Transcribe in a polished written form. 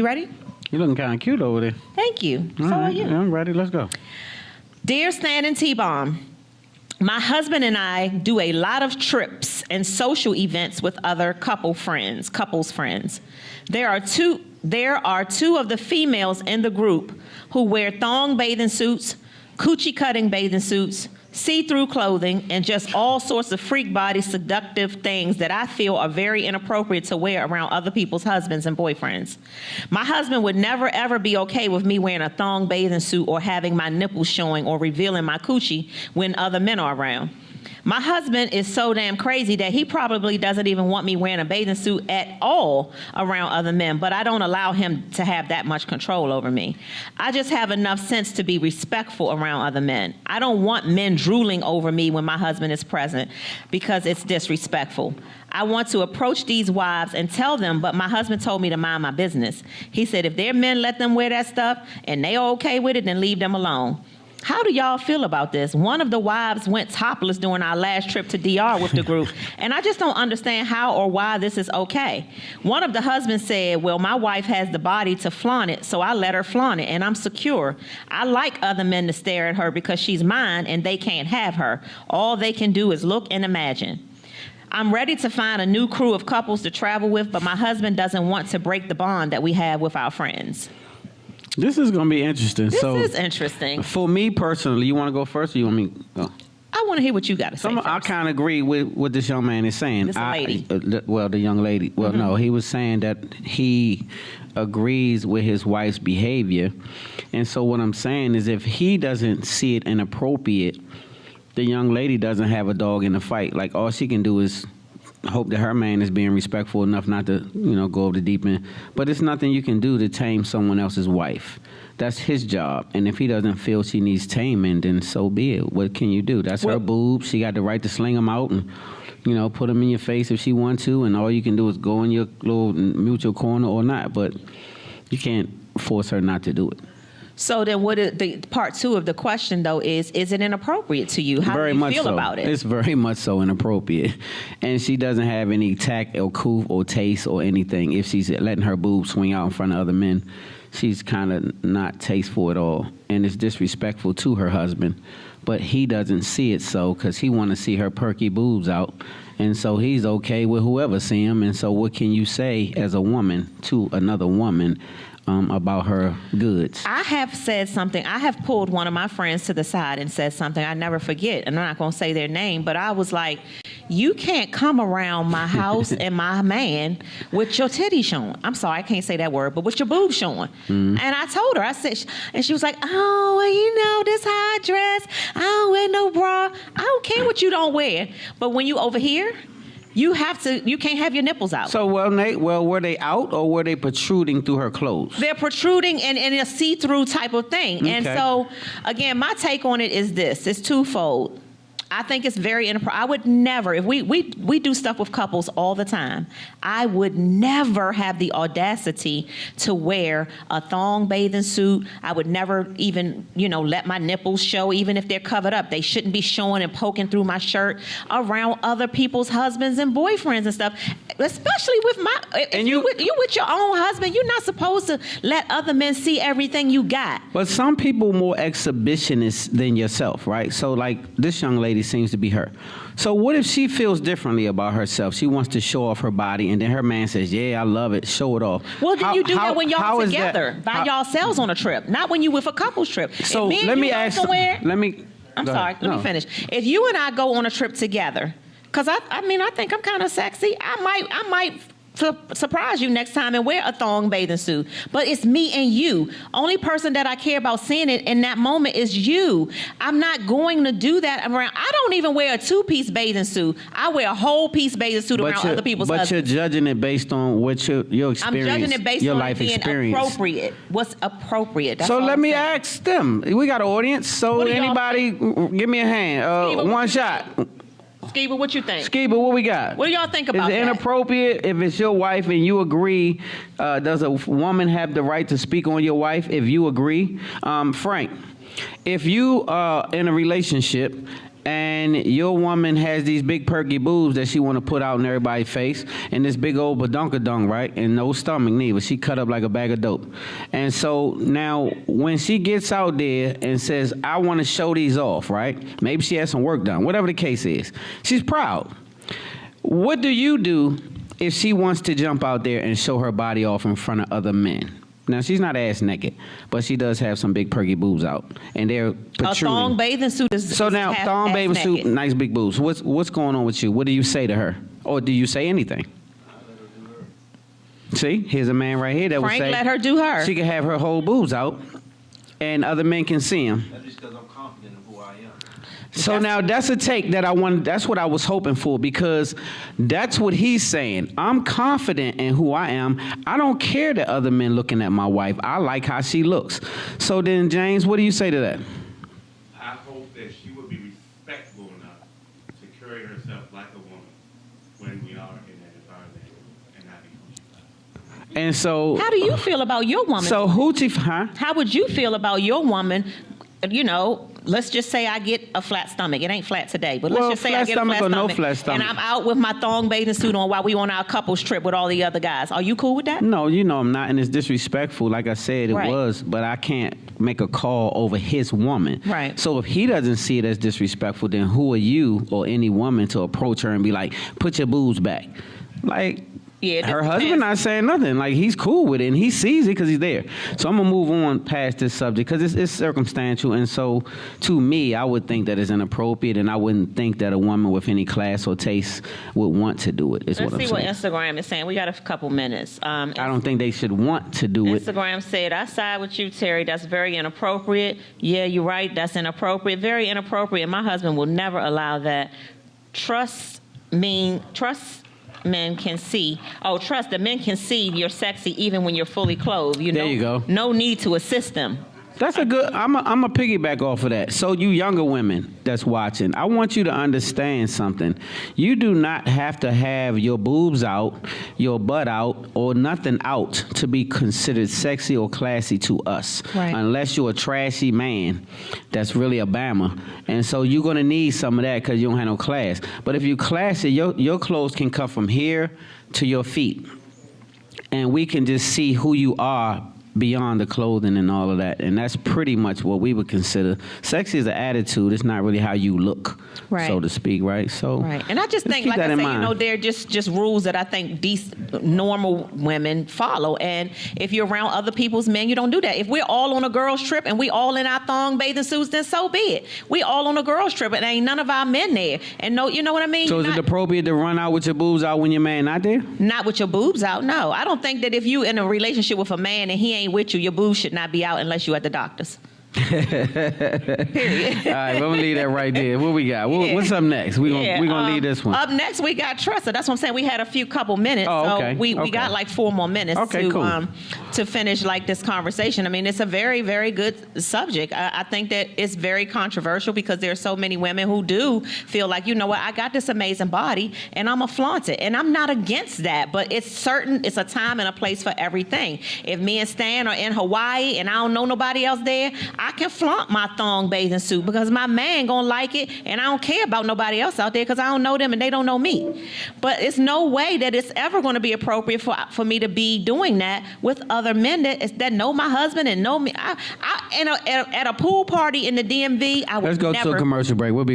You ready? You're looking kind of cute over there. Thank you. All So are right, you. I'm ready. Let's go. Dear Stan and T-Bomb, my husband and I do a lot of trips and social events with other couples friends. There are two of the females in the group who wear thong bathing suits, coochie cutting bathing suits, see-through clothing, and just all sorts of freak body seductive things that I feel are very inappropriate to wear around other people's husbands and boyfriends. My husband would never ever be okay with me wearing a thong bathing suit or having my nipples showing or revealing my coochie when other men are around. My husband is so damn crazy that he probably doesn't even want me wearing a bathing suit at all around other men, but I don't allow him to have that much control over me. I just have enough sense to be respectful around other men. I don't want men drooling over me when my husband is present because it's disrespectful. I want to approach these wives and tell them, but my husband told me to mind my business. He said if their men let them wear that stuff and they are okay with it, then leave them alone. How do y'all feel about this? One of the wives went topless during our last trip to DR with the group, and I just don't understand how or why this is okay. One of the husbands said, well, my wife has the body to flaunt it, so I let her flaunt it, and I'm secure. I like other men to stare at her because she's mine, and they can't have her. All they can do is look and imagine. I'm ready to find a new crew of couples to travel with, but my husband doesn't want to break the bond that we have with our friends. This is going to be interesting. This is interesting. For me personally, you want to go first or you want me to go? I want to hear what you got to say first. I kind of agree with what this young man is saying. This lady. The young lady. Well, no, he was saying that he agrees with his wife's behavior. And so what I'm saying is if he doesn't see it inappropriate, the young lady doesn't have a dog in the fight. Like, all she can do is hope that her man is being respectful enough not to, go over the deep end. But it's nothing you can do to tame someone else's wife. That's his job. And if he doesn't feel she needs taming, then so be it. What can you do? That's her boobs. She got the right to sling them out and, put them in your face if she wants to. And all you can do is go in your little mutual corner or not. But you can't force her not to do it. So then the part two of the question, though, is it inappropriate to you? How do you feel about it? It's very much so inappropriate. And she doesn't have any tact or couth or taste or anything. If she's letting her boobs swing out in front of other men, she's kind of not tasteful at all. And it's disrespectful to her husband. But he doesn't see it so because he want to see her perky boobs out. And so he's okay with whoever see him. And so what can you say as a woman to another woman about her goods? I have said something. I have pulled one of my friends to the side and said something I never forget. And I'm not going to say their name, but I was like, you can't come around my house and my man with your titties showing. I'm sorry, I can't say that word, but with your boobs showing. And I told her, I said, and she was like, oh, well, this how I dress. I don't wear no bra. I don't care what you don't wear. But when you over here, you can't have your nipples out. So, were they out or were they protruding through her clothes? They're protruding in a see-through type of thing. Okay. And so, again, my take on it is this. It's twofold. I think it's very inappropriate. I would never, if we do stuff with couples all the time, I would never have the audacity to wear a thong bathing suit. I would never even, let my nipples show, even if they're covered up. They shouldn't be showing and poking through my shirt around other people's husbands and boyfriends and stuff. Especially with you with your own husband, you're not supposed to let other men see everything you got. But some people more exhibitionists than yourself, right? So like this young lady seems to be her. So what if she feels differently about herself? She wants to show off her body, and then her man says, yeah, I love it, show it off. Well, then you do that when y'all together, by yourselves on a trip, not when you with a couple's trip. So let me ask, I'm sorry, let me finish. If you and I go on a trip together, because I think I'm kind of sexy, I might surprise you next time and wear a thong bathing suit. But it's me and you. Only person that I care about seeing it in that moment is you. I'm not going to do that around. I don't even wear a two-piece bathing suit. I wear a whole piece bathing suit around other people's husbands. But you're judging it based on what your experience, I'm judging it based your on life being experience. Appropriate. What's appropriate? That's so let me saying. ask them. We got an audience. So anybody, give me a hand. One shot. Skiba, what you think? Skiba, what we got? What do y'all think about that? Is it inappropriate if it's your wife and you agree? Does a woman have the right to speak on your wife if you agree? Frank, if you are in a relationship and your woman has these big perky boobs that she want to put out in everybody's face, and this big old badunkadunk, right, and no stomach neither. She cut up like a bag of dope. And so now when she gets out there and says, I want to show these off, right, maybe she has some work done, whatever the case is, she's proud. What do you do if she wants to jump out there and show her body off in front of other men? Now, she's not ass naked, but she does have some big perky boobs out, and they're protruding. A thong bathing suit is So now, half thong ass bathing suit, naked. nice big boobs. What's going on with you? What do you say to her? Or do you say anything? See, here's a man right here that Frank, would say, let her do her. she can have her whole boobs out, and other men can see them. That's just because I'm confident in who I am. So now that's a take that I want. That's what I was hoping for, because that's what he's saying. I'm confident in who I am. I don't care that other men looking at my wife. I like how she looks. So then, James, what do you say to that? I hope that she would be respectful enough to carry herself like a woman when we are in that environment and not be crucified. And so, How do you feel about your woman? so hoochie, huh? How would you feel about your woman? You know, let's just say I get a flat stomach. It ain't flat today, but let's Well, just say flat I get a stomach flat or no stomach, flat stomach. and I'm out with my thong bathing suit on while we on our couples trip with all the other guys. Are you cool with that? No, you know I'm not, and it's disrespectful. Like I said, it Right. was, but I can't make a call over his woman. Right. So if he doesn't see it as disrespectful, then who are you or any woman to approach her and be like, "Put your boobs back"? Like, Yeah, her this husband depends. not saying nothing. Like, he's cool with it, and he sees it because he's there. So I'm gonna move on past this subject because it's circumstantial, and so to me, I would think that it's inappropriate, and I wouldn't think that a woman with any class or taste would want to do it. Is Let's what I'm see what saying. Instagram is saying. We got a couple minutes. I don't think they should want to do it. Instagram said, I side with you, Terry. That's very inappropriate. Yeah, you're right. That's inappropriate. Very inappropriate. My husband will never allow that. Trust men can see. Oh, trust that men can see you're sexy even when you're fully clothed. There you go. No need to assist them. That's a good. I'm a piggyback off of that. So you younger women that's watching, I want you to understand something. You do not have to have your boobs out, your butt out, or nothing out to be considered sexy or classy to us. Right. Unless you're a trashy man that's really a bammer, and so you're gonna need some of that because you don't have no class. But if you classy, your clothes can come from here to your feet, and we can just see who you are beyond the clothing and all of that. And that's pretty much what we would consider. Sexy is an attitude. It's not really how you look, Right. so to speak, right? So, Right. And I just think, keep like that I in say, mind. they're just rules that I think normal women follow. And if you're around other people's men, you don't do that. If we're all on a girls trip and we all in our thong bathing suits, then so be it. We all on a girls trip and ain't none of our men there. And no, you know what I mean? So You're is it not- appropriate to run out with your boobs out when your man not there? Not with your boobs out, no. I don't think that if you in a relationship with a man and he ain't with you, your boobs should not be out unless you at the doctor's. Period. All right, we'll leave that right there. What we got? Yeah. What's up next? We're gonna leave this one. Up next, we got Tressa. That's what I'm saying. We had a couple minutes, Oh, okay. so we Okay. got like 4 more minutes Okay, to cool. to finish like this conversation. I mean, it's a very, very good subject. I think that it's very controversial because there are so many women who do feel like, you know what, I got this amazing body and I'm gonna flaunt it, and I'm not against that. But it's a time and a place for everything. If me and Stan are in Hawaii and I don't know nobody else there, I can flaunt my thong bathing suit because my man gonna like it, and I don't care about nobody else out there because I don't know them and they don't know me. But it's no way that it's ever going to be appropriate for me to be doing that with other men that know my husband and know me. At a pool party in the DMV, I would Let's go never. to a commercial break. We'll be